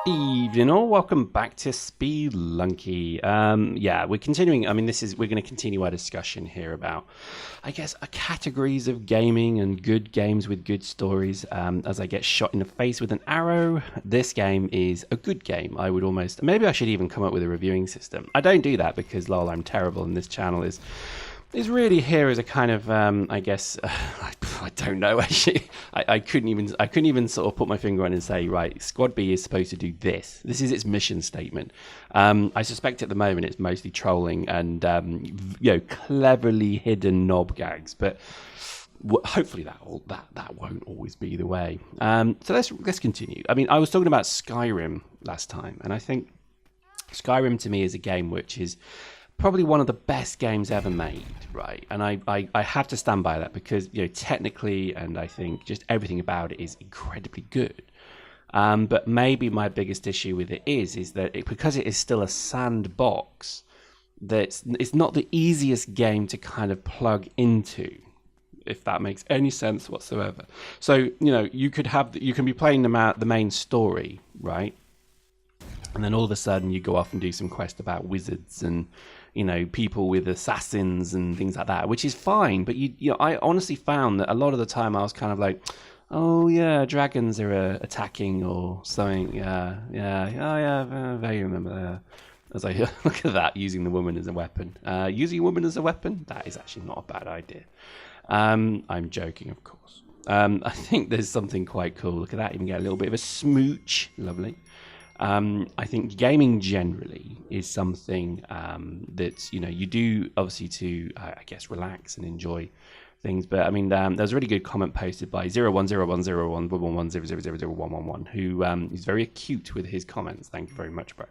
Evening all, welcome back to Spelunky. Yeah, we're continuing. I mean, we're going to continue our discussion here about, I guess, categories of gaming and good games with good stories. As I get shot in the face with an arrow, this game is a good game. Maybe I should even come up with a reviewing system. I don't do that because, lol, I'm terrible, and this channel is really here as a kind of I guess I don't know actually. I couldn't even sort of put my finger on and say, right, SquadB is supposed to do this. This is its mission statement. I suspect at the moment it's mostly trolling and cleverly hidden knob gags, but hopefully that won't always be the way. So let's continue. I mean, I was talking about Skyrim last time, and I think Skyrim to me is a game which is probably one of the best games ever made, right? And I have to stand by that because, technically, and I think just everything about it is incredibly good. But maybe my biggest issue with it is that because it is still a sandbox, that it's not the easiest game to kind of plug into, if that makes any sense whatsoever. So, you can be playing the main story, right? And then all of a sudden you go off and do some quest about wizards and people with assassins and things like that, which is fine. But I honestly found that a lot of the time I was kind of like, oh yeah, dragons are attacking or something. Yeah, oh yeah, vaguely remember that. As I look at that, using the woman as a weapon. Using a woman as a weapon, that is actually not a bad idea. I'm joking, of course. I think there's something quite cool. Look at that, you can get a little bit of a smooch. Lovely. I think gaming generally is something that you do obviously to I guess relax and enjoy things. But I mean, there's a really good comment posted by 01010111000011 who is very acute with his comments. Thank you very much, bro.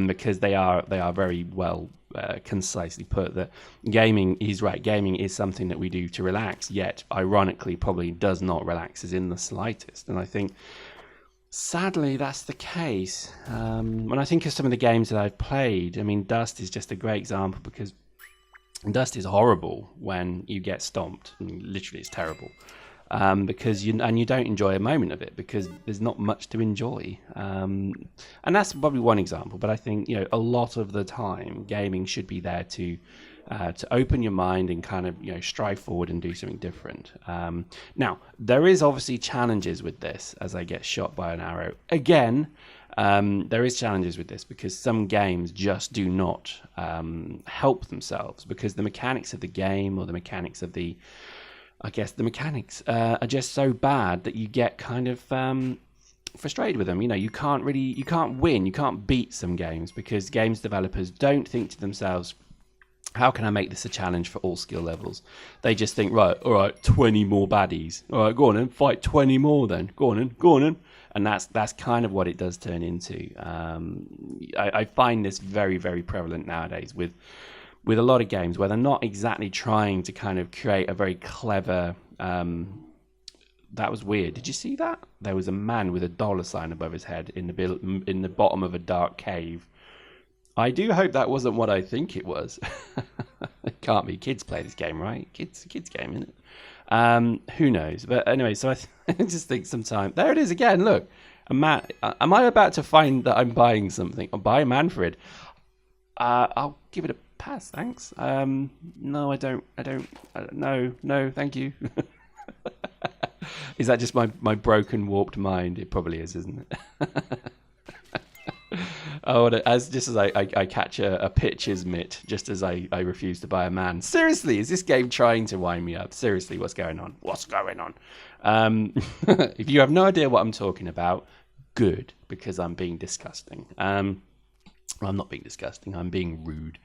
Because they are very well concisely put that gaming is right. Gaming is something that we do to relax, yet ironically probably does not relax us in the slightest. And I think, sadly, that's the case. When I think of some of the games that I've played, I mean, Dust is just a great example because Dust is horrible when you get stomped. I mean, literally, it's terrible. Because you don't enjoy a moment of it because there's not much to enjoy. And that's probably one example. But I think, a lot of the time, gaming should be there to open your mind and kind of strive forward and do something different. Now there is obviously challenges with this. As I get shot by an arrow again, there is challenges with this because some games just do not help themselves because the mechanics of the game or the mechanics of the mechanics are just so bad that you get kind of frustrated with them. You can't win, you can't beat some games because games developers don't think to themselves, how can I make this a challenge for all skill levels? They just think, right, all right, 20 more baddies. All right, go on then, fight 20 more then. Go on then. And that's kind of what it does turn into. I find this very, very prevalent nowadays with a lot of games where they're not exactly trying to kind of create a very clever... that was weird. Did you see that? There was a man with a $sign above his head in the bottom of a dark cave. I do hope that wasn't what I think it was. It can't be. Kids play this game, right? Kids game, isn't it? Who knows? But anyway, so I just think sometimes... There it is again, look. Am I about to find that I'm buying something? I'll buy Manfred. I'll give it a pass, thanks. No, I don't. No, thank you. Is that just my broken, warped mind? It probably is, isn't it? Oh, as I catch a pitcher's mitt, just as I refuse to buy a man. Seriously, is this game trying to wind me up? Seriously, what's going on? If you have no idea what I'm talking about, good, because I'm being disgusting. I'm not being disgusting. I'm being rude.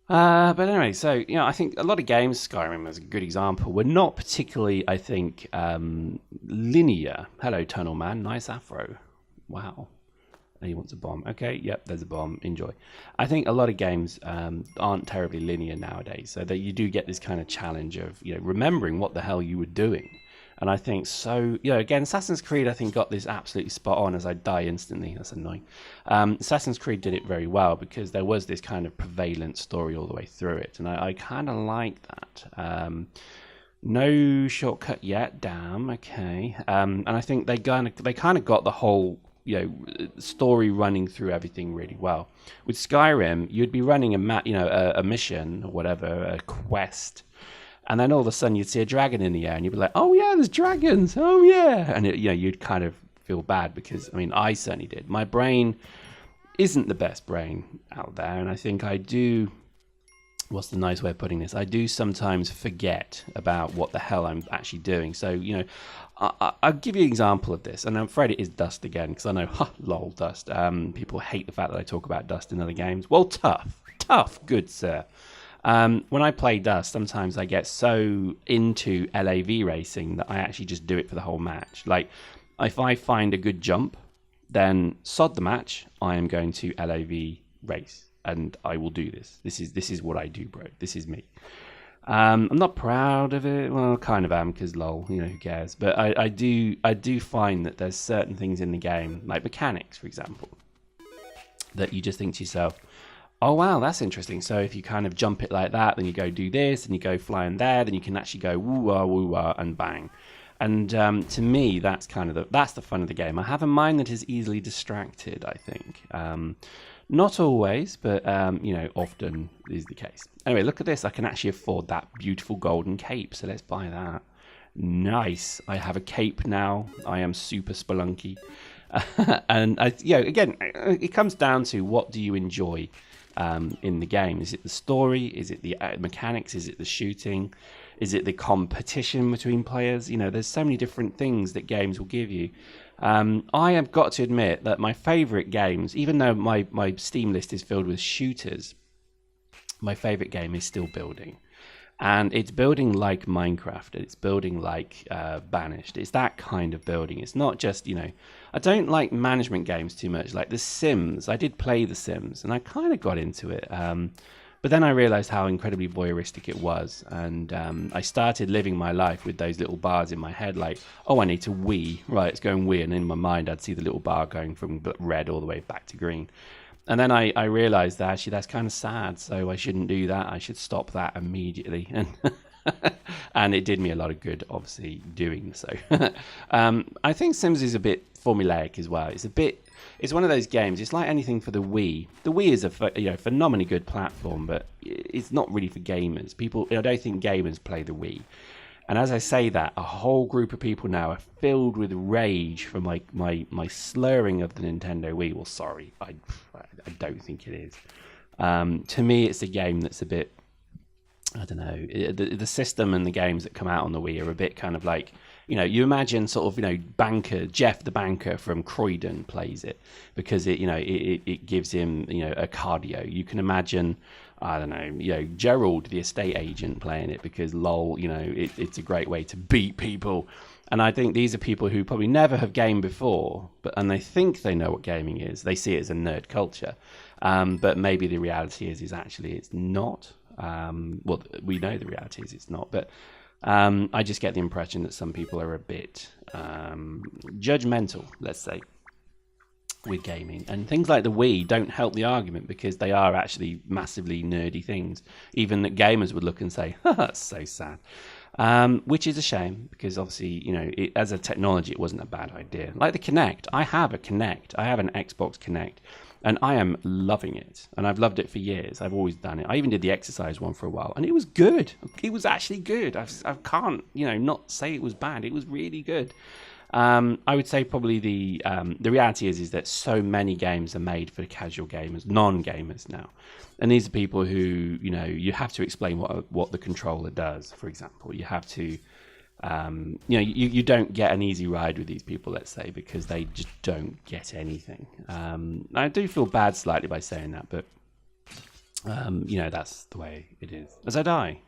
But anyway, so I think a lot of games, Skyrim is a good example, were not particularly, I think, linear. Hello, Tunnel Man, nice afro. Wow. He wants a bomb. Okay, yep, there's a bomb. Enjoy. I think a lot of games aren't terribly linear nowadays, so that you do get this kind of challenge of remembering what the hell you were doing. And I think so. Again, Assassin's Creed I think got this absolutely spot on. As I die instantly, that's annoying. Assassin's Creed did it very well because there was this kind of prevalent story all the way through it, and I kind of like that. No shortcut yet. Damn. Okay. And I think they kind of got the whole story running through everything really well. With Skyrim, you'd be running a mission or whatever, a quest, and then all of a sudden you'd see a dragon in the air, and you'd be like, "Oh yeah, there's dragons! Oh yeah!" And you'd kind of feel bad because I certainly did. My brain isn't the best brain out there, and I think I do. What's the nice way of putting this? I do sometimes forget about what the hell I'm actually doing. So, I'll give you an example of this. And I'm afraid it is Dust again, because I know, lol, Dust. People hate the fact that I talk about Dust in other games. Well, tough, good sir. When I play Dust, sometimes I get so into LAV racing that I actually just do it for the whole match. Like, if I find a good jump, then sod the match, I am going to LAV race. And I will do this. This is what I do, bro. This is me. I'm not proud of it. Well, kind of am, because lol, who cares? But I do find that there's certain things in the game, like mechanics, for example, that you just think to yourself, oh wow, that's interesting. So if you kind of jump it like that, then you go do this, and you go flying there, then you can actually go woo-wah, and bang. And to me, that's that's the fun of the game. I have a mind that is easily distracted, I think. Not always, but often is the case. Anyway, look at this. I can actually afford that beautiful golden cape, so let's buy that. Nice. I have a cape now. I am super Spelunky. And again, it comes down to what do you enjoy in the game? Is it the story? Is it the mechanics? Is it the shooting? Is it the competition between players? There's so many different things that games will give you. I have got to admit that my favourite games, even though my Steam list is filled with shooters, my favourite game is still building. And it's building like Minecraft. It's building like Banished. It's that kind of building. It's not just, I don't like management games too much. Like The Sims. I did play The Sims, and I kind of got into it. But then I realized how incredibly voyeuristic it was. And I started living my life with those little bars in my head, like, oh, I need to wee. Right, it's going wee. And in my mind, I'd see the little bar going from red all the way back to green. And then I realized that actually that's kind of sad. So I shouldn't do that. I should stop that immediately. And it did me a lot of good, obviously, doing so. I think Sims is a bit formulaic as well. It's one of those games. It's like anything for the Wii. The Wii is a phenomenally good platform, but it's not really for gamers. I don't think gamers play the Wii. And as I say that, a whole group of people now are filled with rage from my slurring of the Nintendo Wii. Well, sorry, I don't think it is. To me, it's a game that's a bit, I don't know. The system and the games that come out on the Wii are a bit kind of like, you imagine sort of, banker, Jeff the banker from Croydon plays it because it gives him, a cardio. You can imagine, I don't know, Gerald the estate agent playing it because lol, it's a great way to beat people. And I think these are people who probably never have gamed before, and they think they know what gaming is. They see it as a nerd culture. But maybe the reality is actually it's not. Well, we know the reality is it's not, but I just get the impression that some people are a bit judgmental, let's say, with gaming. And things like the Wii don't help the argument because they are actually massively nerdy things, even that gamers would look and say, that's so sad. Which is a shame because obviously, as a technology, it wasn't a bad idea. Like the Kinect. I have a Kinect. I have an Xbox Kinect. And I am loving it. And I've loved it for years. I've always done it. I even did the exercise one for a while. And it was good. It was actually good. I can't, not say it was bad. It was really good. I would say probably the reality is that so many games are made for casual gamers, non-gamers now. And these are people who, you have to explain what the controller does, for example. You have to... you don't get an easy ride with these people, let's say, because they just don't get anything. I do feel bad slightly by saying that, but that's the way it is. As I die.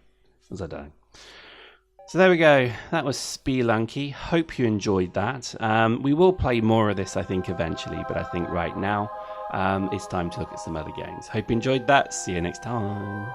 So there we go. That was Spelunky. Hope you enjoyed that. We will play more of this, I think, eventually, but I think right now it's time to look at some other games. Hope you enjoyed that. See you next time.